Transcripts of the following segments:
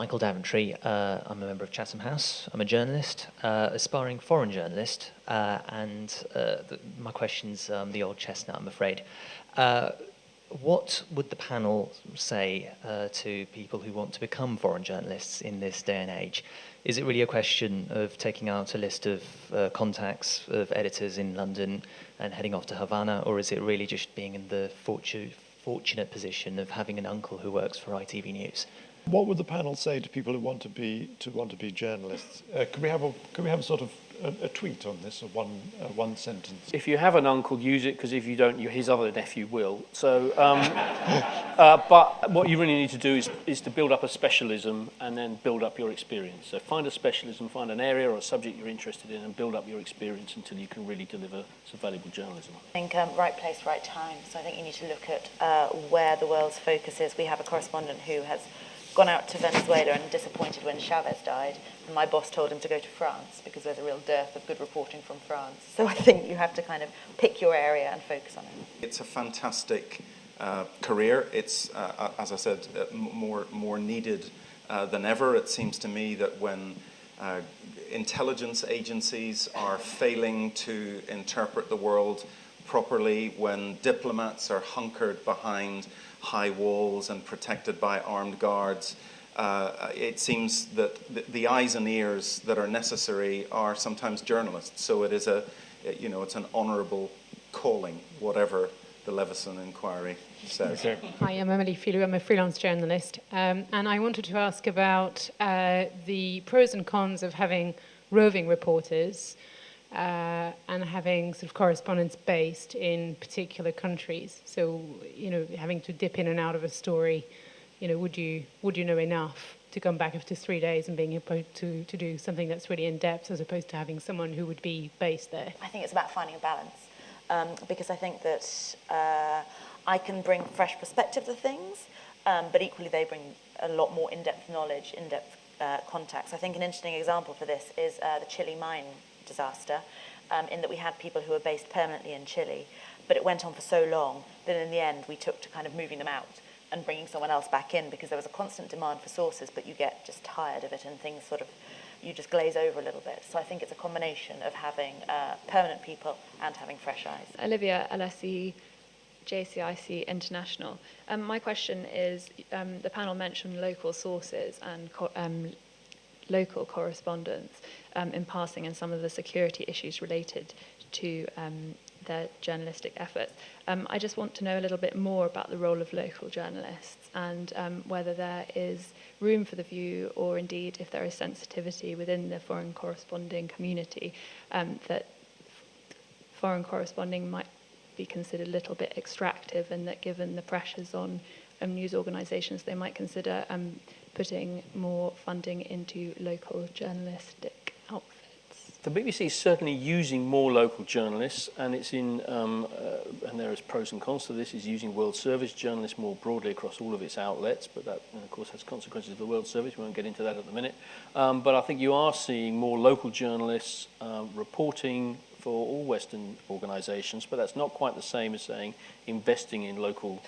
Michael Daventry. I'm a member of Chatham House. I'm a journalist, aspiring foreign journalist, my question's the old chestnut, I'm afraid. What would the panel say to people who want to become foreign journalists in this day and age? Is it really a question of taking out a list of contacts of editors in London and heading off to Havana, or is it really just being in the fortunate position of having an uncle who works for ITV News? What would the panel say to people who want to be journalists? Can we have a sort of a tweet on this, or one sentence? If you have an uncle, use it, because if you don't, his other nephew will. So, but what you really need to do is to build up a specialism and then build up your experience. So find a specialism, find an area or a subject you're interested in, and build up your experience until you can really deliver some valuable journalism. I think right place, right time. So I think you need to look at where the world's focus is. We have a correspondent who has gone out to Venezuela and disappointed when Chavez died, and my boss told him to go to France because there's a real dearth of good reporting from France. So I think you have to kind of pick your area and focus on it. It's a fantastic career. It's, as I said, more needed than ever. It seems to me that when intelligence agencies are failing to interpret the world properly, when diplomats are hunkered behind high walls and protected by armed guards, it seems that the eyes and ears that are necessary are sometimes journalists. So it is it's an honourable calling, whatever the Leveson inquiry says. Hi, I'm Emily Filou. I'm a freelance journalist, and I wanted to ask about the pros and cons of having roving reporters and having sort of correspondents based in particular countries. So, having to dip in and out of a story, would you know enough to come back after 3 days and being able to do something that's really in depth, as opposed to having someone who would be based there? I think it's about finding a balance, because I think that I can bring fresh perspective to things, but equally they bring a lot more in-depth knowledge, in-depth contacts. I think an interesting example for this is the Chile mine disaster, in that we had people who were based permanently in Chile, but it went on for so long that in the end we took to kind of moving them out and bringing someone else back in, because there was a constant demand for sources, but you get just tired of it and things you just glaze over a little bit. So I think it's a combination of having permanent people and having fresh eyes. Olivia, LSE, JCIC International. My question is, the panel mentioned local sources and local correspondents in passing, and some of the security issues related to their journalistic efforts. I just want to know a little bit more about the role of local journalists, and whether there is room for the view, or indeed if there is sensitivity within the foreign corresponding community, that foreign corresponding might be considered a little bit extractive, and that given the pressures on news organisations, they might consider putting more funding into local journalistic outfits. The BBC is certainly using more local journalists, and it's and there is pros and cons to this, is using World Service journalists more broadly across all of its outlets, but that, of course, has consequences for the World Service. We won't get into that at the minute. But I think you are seeing more local journalists reporting for all Western organisations, but that's not quite the same as saying investing in local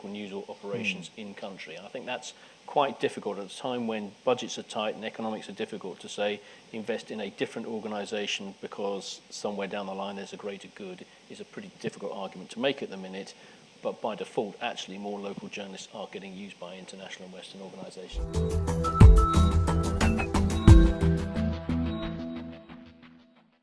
news operations in country. And I think that's quite difficult at a time when budgets are tight and economics are difficult, to say invest in a different organisation because somewhere down the line there's a greater good, is a pretty difficult argument to make at the minute. But by default, actually more local journalists are getting used by international and Western organisations.